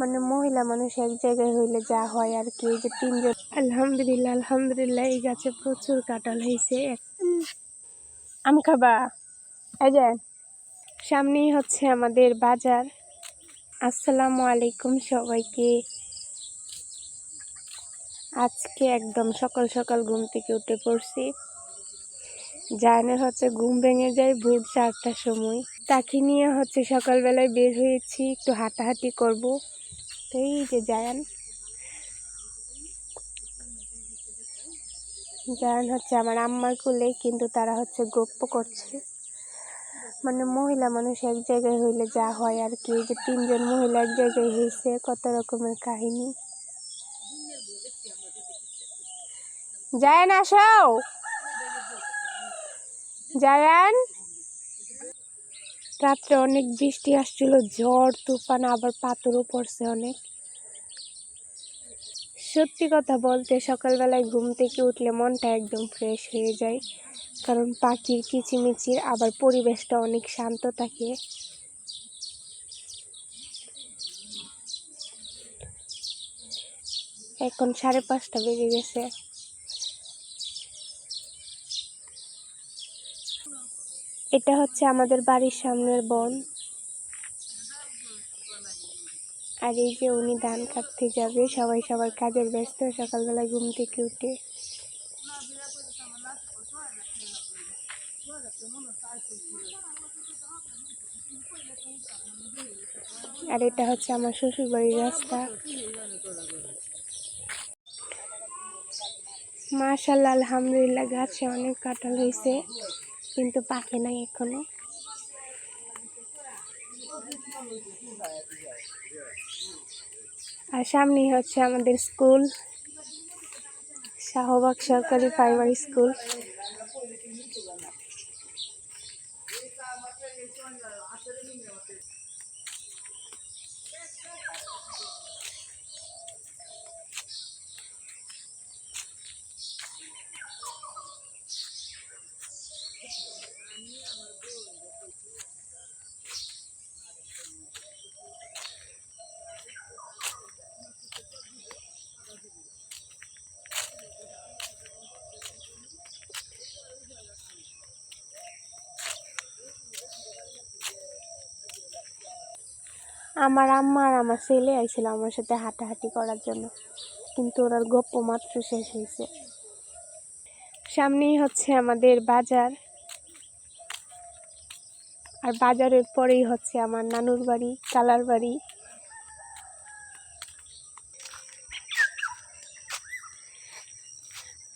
মানে মহিলা মানুষ এক জায়গায় হইলে যা হয় আর কি। এই যে তিনজন, আলহামদুলিল্লাহ আলহামদুলিল্লাহ, এই গাছে প্রচুর কাঁঠাল হয়েছে। আম খাবা? এই যে সামনেই হচ্ছে আমাদের বাজার। আসসালামু আলাইকুম সবাইকে। আজকে একদম সকাল সকাল ঘুম থেকে উঠে পড়ছি। জায়নের হচ্ছে ঘুম ভেঙে যায় ভোর 4টার সময়। তাকে নিয়ে হচ্ছে সকালবেলায় বের হয়েছি, একটু হাঁটাহাঁটি করব। তো এই যে জায়ান হচ্ছে আমার আম্মার কোলে, কিন্তু তারা হচ্ছে গপ্প করছে। মানে মহিলা মানুষ এক জায়গায় হইলে যা হয় আর কি। এই যে তিনজন মহিলা এক জায়গায় হয়েছে, কত রকমের কাহিনী। জায়ান আসো, জায়ান। রাত্রে অনেক বৃষ্টি আসছিল, ঝড় তুফান, আবার পাথরও পড়ছে অনেক। সত্যি কথা বলতে সকালবেলায় ঘুম থেকে উঠলে মনটা একদম ফ্রেশ হয়ে যায়, কারণ পাখির কিচিমিচির, আবার পরিবেশটা অনেক শান্ত থাকে। এখন 5:30 বেজে গেছে। এটা হচ্ছে আমাদের বাড়ির সামনের বন। আর এই যে উনি ধান কাটতে যাবে, সবাই সবার কাজের ব্যস্ত সকালবেলায় ঘুম থেকে উঠে। আর এটা হচ্ছে আমার শ্বশুর বাড়ির রাস্তা। মাশাআল্লাহ আলহামদুলিল্লাহ, গাছে অনেক কাঁঠাল হয়েছে, কিন্তু পাকে নাই এখনো। আর সামনেই হচ্ছে আমাদের স্কুল, শাহবাগ সরকারি প্রাইমারি স্কুল। আমার আম্মা আর আমার ছেলে আইছিল আমার সাথে হাঁটাহাঁটি করার জন্য, কিন্তু ওনার গপ্প মাত্র শেষ হয়েছে। সামনেই হচ্ছে আমাদের বাজার, আর বাজারের পরেই হচ্ছে আমার নানুর বাড়ি, কালার বাড়ি।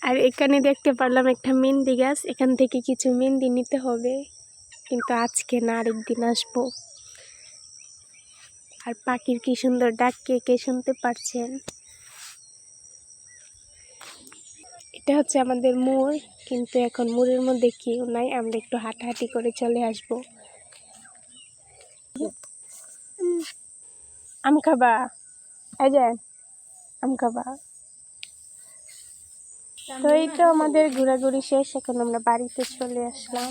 আর এখানে দেখতে পারলাম একটা মেহেন্দি গাছ, এখান থেকে কিছু মেহেন্দি নিতে হবে, কিন্তু আজকে না, আরেকদিন আসবো। আর পাখির কি সুন্দর ডাক, কে শুনতে পারছেন? এটা হচ্ছে আমাদের মোড়, কিন্তু এখন মোড়ের মধ্যে কেউ নাই, আমরা একটু হাঁটাহাঁটি করে চলে আসবো। আম খাবা? এই যে আম খাবা? তো এই তো আমাদের ঘোরাঘুরি শেষ, এখন আমরা বাড়িতে চলে আসলাম।